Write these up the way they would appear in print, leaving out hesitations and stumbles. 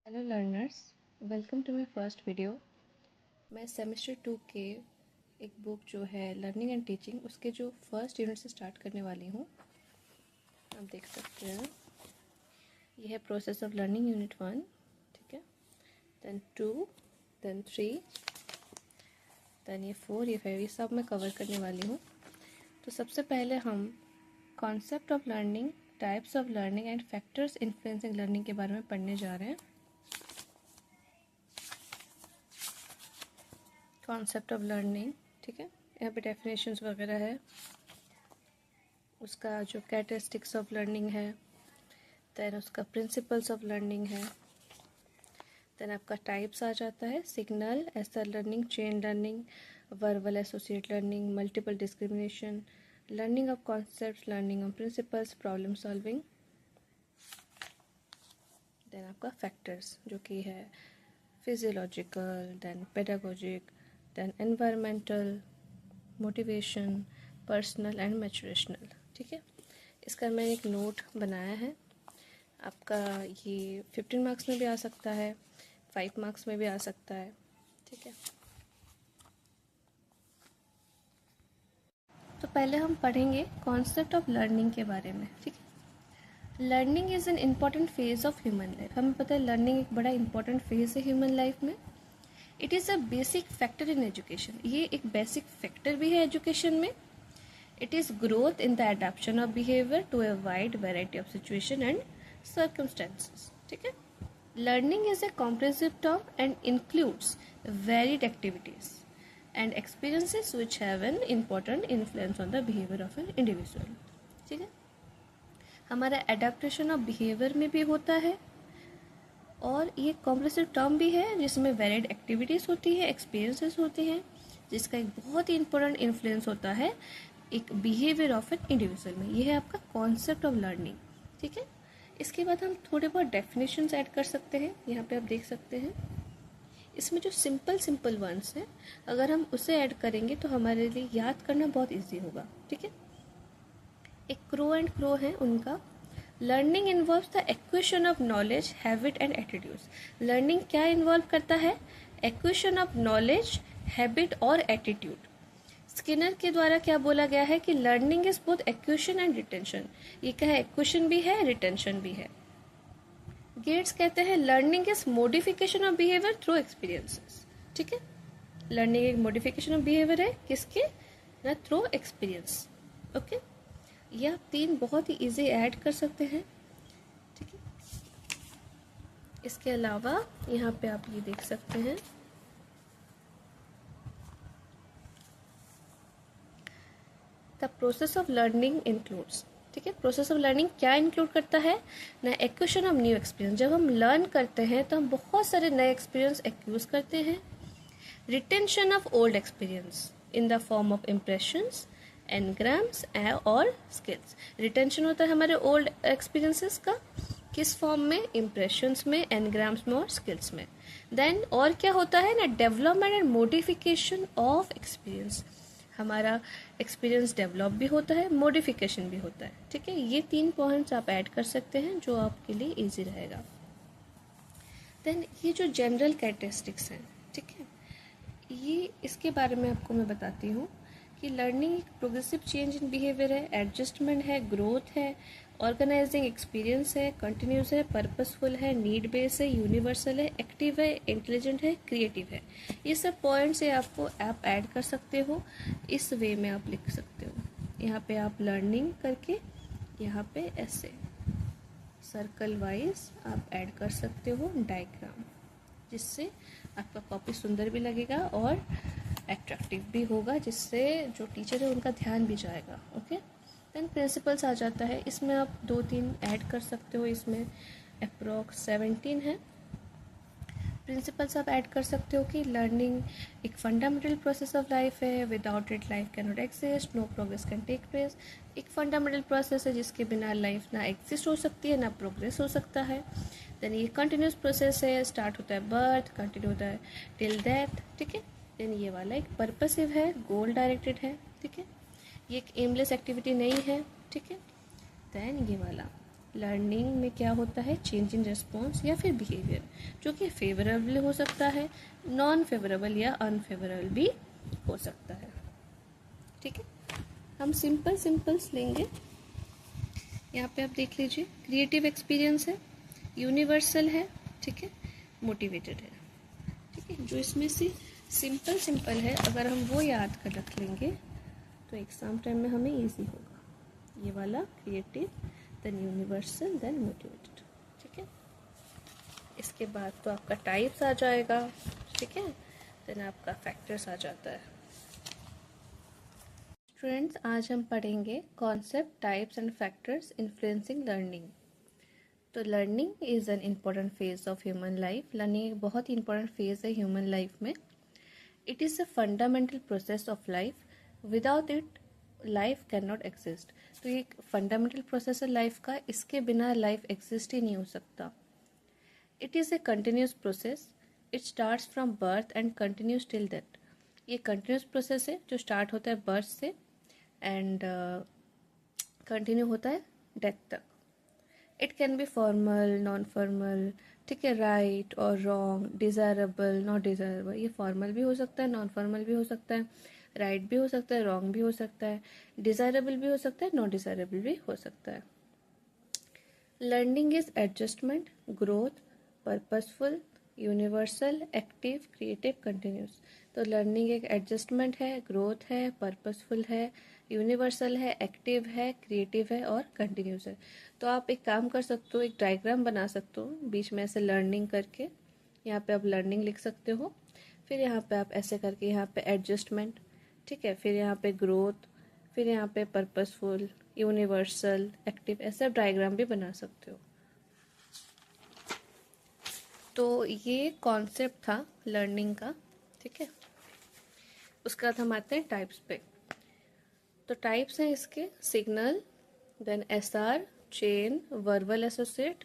Hello learners, welcome to my first video. मैं semester 2 के एक बुक जो है लर्निंग एंड टीचिंग उसके जो फर्स्ट यूनिट से स्टार्ट करने वाली हूँ। आप देख सकते हैं ये है प्रोसेस ऑफ लर्निंग यूनिट 1, ठीक है, देन 2, देन 3, देन ये 4, ये 5, ये सब मैं कवर करने वाली हूँ। तो सबसे पहले हम concept of learning, types of learning and factors influencing learning के बारे में पढ़ने जा रहे हैं। कॉन्सेप्ट ऑफ लर्निंग, ठीक है, यहाँ पे डेफिनेशंस वगैरह है, उसका जो कैरेक्टरिस्टिक्स ऑफ लर्निंग है, देन उसका प्रिंसिपल्स ऑफ लर्निंग है, देन आपका टाइप्स आ जाता है, signal, SR learning, chain learning, verbal associate learning, multiple discrimination, learning of concepts, learning of principles, problem solving, then आपका फैक्टर्स जो कि है physiological, then pedagogic, then environmental, motivation, personal and maturational, ठीक है। इसका मैंने एक नोट बनाया है, आपका ये 15 मार्क्स में भी आ सकता है, 5 मार्क्स में भी आ सकता है, ठीक है। तो पहले हम पढ़ेंगे कॉन्सेप्ट ऑफ लर्निंग के बारे में, ठीक है। Learning is an important phase of human life. हमें पता है लर्निंग एक बड़ा इंपॉर्टेंट फेज है ह्यूमन लाइफ में। It is a basic factor in education, ये एक बेसिक फैक्टर भी है एजुकेशन में। It is growth in the adaptation of behavior to a wide variety of situation and circumstances. ठीक है। Learning is a comprehensive term and includes varied activities and experiences which have an important influence on the behavior of an individual. ठीक है। हमारा adaptation of behavior में भी होता है और ये कॉम्प्रेसिव टर्म भी है जिसमें वेरिड एक्टिविटीज़ होती है, एक्सपीरियंसेस होती हैं, जिसका एक बहुत ही इंपॉर्टेंट इन्फ्लुएंस होता है एक बिहेवियर ऑफ एन इंडिविजुअल में। ये है आपका कॉन्सेप्ट ऑफ लर्निंग, ठीक है। इसके बाद हम थोड़े बहुत डेफिनेशंस ऐड कर सकते हैं, यहाँ पे आप देख सकते हैं। इसमें जो सिंपल वर्ड्स हैं अगर हम उसे ऐड करेंगे तो हमारे लिए याद करना बहुत ईजी होगा, ठीक है। एक क्रो एंड क्रो है उनका, learning involves the acquisition of knowledge, habit and attitudes. Learning क्या इन्वॉल्व करता है? एक्विजिशन ऑफ नॉलेज, हैबिट और एटीट्यूड। स्किनर के द्वारा क्या बोला गया है कि learning is both acquisition and retention. ये क्या है? एक्विजिशन भी है, रिटेंशन भी है। गेट्स कहते हैं learning is modification of behaviour through experiences, ठीक है। लर्निंग एक मोडिफिकेशन ऑफ बिहेवियर है, किसके? ना, थ्रू एक्सपीरियंस, ओके। ये आप 3 बहुत ही इजी ऐड कर सकते हैं, ठीक है। इसके अलावा यहाँ पे आप ये देख सकते हैं the process of learning includes, ठीक है। प्रोसेस ऑफ लर्निंग क्या इंक्लूड करता है? ना, एक्विजिशन ऑफ न्यू एक्सपीरियंस। जब हम लर्न करते हैं तो हम बहुत सारे नए एक्सपीरियंस एक्यूज करते हैं। Retention of old experience in the form of impressions, engrams और स्किल्स। रिटेंशन होता है हमारे ओल्ड एक्सपीरियंसेस का, किस फॉर्म में? इम्प्रेशंस में, एनग्राम्स में और स्किल्स में। देन और क्या होता है ना, development and modification of experience. हमारा एक्सपीरियंस डेवलप भी होता है, मॉडिफिकेशन भी होता है, ठीक है। ये 3 पॉइंट्स आप ऐड कर सकते हैं जो आपके लिए इजी रहेगा। देन ये जो जनरल कैरेक्टरिस्टिक्स हैं, ठीक है, ये इसके बारे में आपको मैं बताती हूँ कि लर्निंग एक प्रोग्रेसिव चेंज इन बिहेवियर है, एडजस्टमेंट है, ग्रोथ है, ऑर्गेनाइजिंग एक्सपीरियंस है, कंटिन्यूस है, पर्पसफुल है, नीड बेस्ड है, यूनिवर्सल है, एक्टिव है, इंटेलिजेंट है, क्रिएटिव है। ये सब पॉइंट्स से आपको आप ऐड कर सकते हो, इस वे में आप लिख सकते हो। यहाँ पे आप लर्निंग करके यहाँ पे ऐसे सर्कल वाइज आप ऐड कर सकते हो डायग्राम, जिससे आपका कॉपी सुंदर भी लगेगा और एट्रैक्टिव भी होगा, जिससे जो टीचर है उनका ध्यान भी जाएगा, ओके। देन प्रिंसिपल्स आ जाता है, इसमें आप 2-3 ऐड कर सकते हो, इसमें अप्रॉक्स 17 है। प्रिंसिपल्स आप ऐड कर सकते हो कि लर्निंग एक फंडामेंटल प्रोसेस ऑफ लाइफ है, without it life can not exist, no progress can take place. एक फंडामेंटल प्रोसेस है जिसके बिना लाइफ ना एग्जिस्ट हो सकती है, ना प्रोग्रेस हो सकता है। देन ये कंटिन्यूस प्रोसेस है, स्टार्ट होता है बर्थ, कंटिन्यू होता है टिल डेथ, ठीक है। देन ये वाला एक पर्पसिव है, गोल डायरेक्टेड है, ठीक है। ये एक एमलेस एक्टिविटी नहीं है, ठीक है। देन ये वाला लर्निंग में क्या होता है, चेंज इन रिस्पॉन्स या फिर बिहेवियर, जो कि फेवरेबल हो सकता है, नॉन फेवरेबल या अनफेवरेबल भी हो सकता है। ठीक है, हम सिंपल्स लेंगे। यहाँ पे आप देख लीजिए, क्रिएटिव एक्सपीरियंस है, यूनिवर्सल है, ठीक है, मोटिवेटेड है। ठीक है, जो इसमें से सिंपल है, अगर हम वो याद कर रख लेंगे तो एग्जाम टाइम में हमें इजी होगा। ये वाला creative, then universal, then motivated. ठीक है, इसके बाद तो आपका टाइप्स आ जाएगा। ठीक है, देन आपका फैक्टर्स आ जाता है। स्टूडेंट्स, आज हम पढ़ेंगे concept, types and factors influencing learning. तो learning is an important phase of human life. Learning एक बहुत ही इंपॉर्टेंट फेज है ह्यूमन लाइफ में। It is a fundamental process of life, without it life can not exist. तो ये एक fundamental process है लाइफ का, इसके बिना लाइफ एग्जिस्ट ही नहीं हो सकता। It is a continuous process, it starts from birth and continues till death. ये कंटिन्यूस प्रोसेस है जो स्टार्ट होता है बर्थ से एंड कंटिन्यू होता है डेथ तक। It can be formal, non formal, ठीक है, राइट और रॉन्ग, डिज़ायरेबल, नॉट डिज़ायरेबल। ये फॉर्मल भी हो सकता है, नॉन फॉर्मल भी हो सकता है, राइट भी हो सकता है, रॉन्ग भी हो सकता है, डिज़ायरेबल भी हो सकता है, नॉट डिज़ायरेबल भी हो सकता है। Learning is adjustment, growth, purposeful, universal, active, creative, continuous. तो लर्निंग एक एडजस्टमेंट है, ग्रोथ है, पर्पसफुल है, यूनिवर्सल है, एक्टिव है, क्रिएटिव है और कंटिन्यूस है। तो आप एक काम कर सकते हो, एक डायग्राम बना सकते हो बीच में ऐसे लर्निंग करके। यहाँ पे आप लर्निंग लिख सकते हो, फिर यहाँ पे आप ऐसे करके यहाँ पे एडजस्टमेंट, ठीक है, फिर यहाँ पे ग्रोथ, फिर यहाँ पे पर्पसफुल, यूनिवर्सल, एक्टिव, ऐसा डायग्राम भी बना सकते हो। तो ये कॉन्सेप्ट था लर्निंग का। ठीक है, उसके बाद हम आते हैं टाइप्स पे। तो टाइप्स हैं इसके signal, then SR, chain, verbal associate,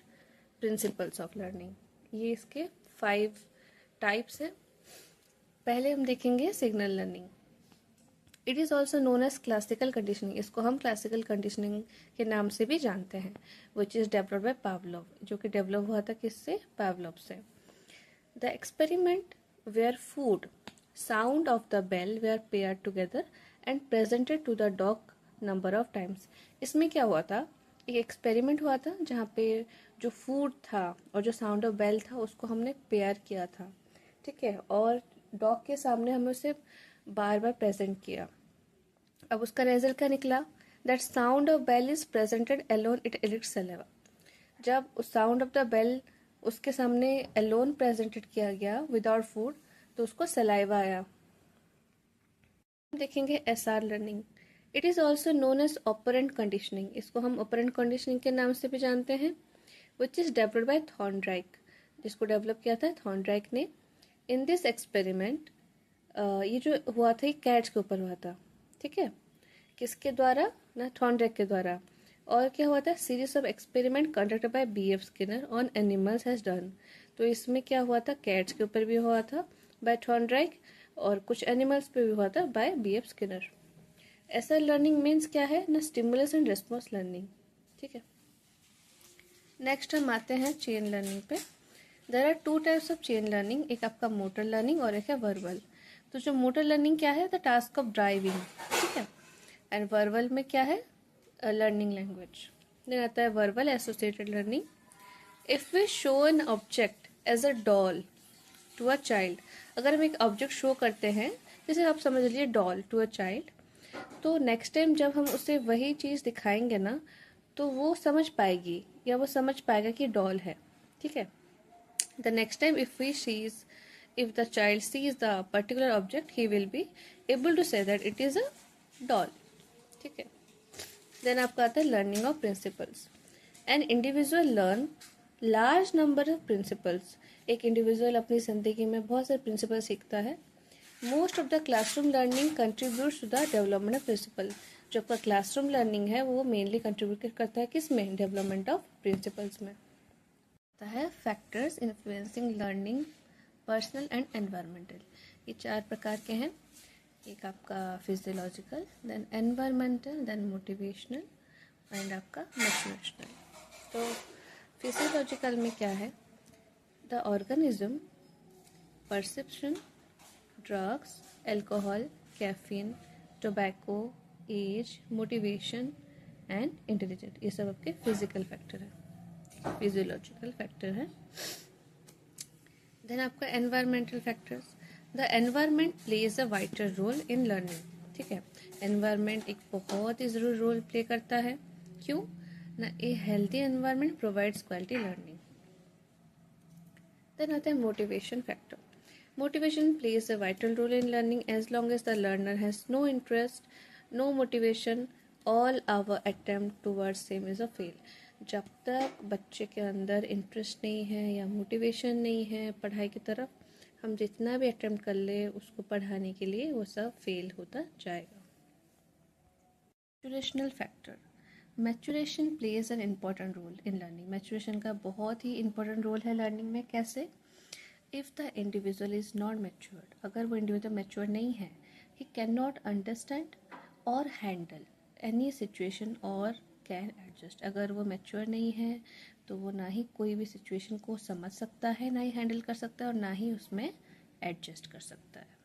principles of learning. ये इसके 5 टाइप्स हैं। पहले हम देखेंगे signal learning. It is also known as classical conditioning. इसको हम क्लासिकल कंडीशनिंग के नाम से भी जानते हैं, which is developed by Pavlov, जो कि डेवलप हुआ था किससे, पावलोव से। The experiment were food, sound of the bell were pair together and presented to the dog number of times. इसमें क्या हुआ था, एक एक्सपेरिमेंट हुआ था जहाँ पे जो फूड था और जो साउंड ऑफ बेल था उसको हमने पेयर किया था, ठीक है, और डॉग के सामने हमें उसे बार बार प्रेजेंट किया। अब उसका रिजल्ट क्या निकला, that sound of bell is presented alone, it elicits saliva. जब उस साउंड ऑफ द बेल उसके सामने अलोन प्रेजेंटेड किया गया विदाउट फूड, तो उसको सलाइवा आया। देखेंगे SR learning. It is also known as operant conditioning. इसको हम ऑपरेंट कंडीशनिंग के नाम से भी जानते हैं, which is developed bye Thorndike, जिसको डेवलप किया था थॉर्नडाइक ने। इन दिस एक्सपेरिमेंट, ये जो हुआ था ये कैट्स के ऊपर हुआ था, ठीक है, किसके द्वारा ना, थॉर्नडाइक के द्वारा। और क्या हुआ था, series of experiment conducted by BF Skinner on animals has done. तो इसमें क्या हुआ था, कैट्स के ऊपर भी हुआ था बाय थॉर्नडाइक और कुछ एनिमल्स पे भी हुआ था बाय बीएफ स्किनर। ऐसा लर्निंग मीन्स क्या है ना, स्टिमुलस एंड रिस्पॉन्स लर्निंग। ठीक है, नेक्स्ट हम आते हैं चेन लर्निंग पे। There are 2 types of chain learning, एक आपका मोटर लर्निंग और एक है वर्बल। तो जो मोटर लर्निंग क्या है, द टास्क ऑफ ड्राइविंग, ठीक है, एंड वर्बल में क्या है, लर्निंग लैंग्वेज। देन आता है verbal associated learning. If we show an object as a doll to a child, अगर हम एक ऑब्जेक्ट शो करते हैं, जैसे आप समझ लीजिए डॉल टू अ चाइल्ड, तो नेक्स्ट टाइम जब हम उसे वही चीज़ दिखाएंगे ना, तो वो समझ पाएगी या वो समझ पाएगा कि डॉल है, ठीक है। The next time if the child sees the particular object, he will be able to say that it is a doll, ठीक है। देन आपका आता है learning of principles. An individual learn large number of principles. एक individual अपनी जिंदगी में बहुत सारे प्रिंसिपल सीखता है। Most of the classroom learning contributes to the development of principle. जो आपका क्लासरूम लर्निंग है वो मेनली कंट्रीब्यूट करता है किस में, डेवलपमेंट ऑफ प्रिंसिपल्स में। आता है factors influencing learning, personal and environmental. ये 4 प्रकार के हैं, एक आपका physiological, then environmental, then motivational and आपका मोटिवेशनल। तो फिजियोलॉजिकल में क्या है? The organism perception, drugs, alcohol, caffeine, tobacco, age, motivation and intelligent, ये सब आपके फिजिकल फैक्टर है, फिजियोलॉजिकल फैक्टर है। देन आपका environmental factors. The environment plays a vital role in learning. ठीक है, एनवायरमेंट एक बहुत ही ज़रूरी रोल प्ले करता है। क्यों ना? A healthy environment provides quality learning. Then आता है motivation factor. Motivation plays a vital role in learning as long as the learner has no interest, no motivation, all our attempt towards same is a fail. जब तक बच्चे के अंदर interest नहीं है या मोटिवेशन नहीं है पढ़ाई की तरफ, हम जितना भी अटेम्प्ट कर ले उसको पढ़ाने के लिए, वो सब फेल होता जाएगा। Maturational factor. Maturation plays an important role in learning. Maturation का बहुत ही इंपॉर्टेंट रोल है लर्निंग में। कैसे? If the individual is not matured, अगर वो इंडिविजुअल मैच्योर नहीं है, ही कैन नॉट अंडरस्टैंड और हैंडल एनी सिचुएशन और कैन एडजस्ट। अगर वो मैच्योर नहीं है तो वो ना ही कोई भी सिचुएशन को समझ सकता है, ना ही हैंडल कर सकता है और ना ही उसमें एडजस्ट कर सकता है।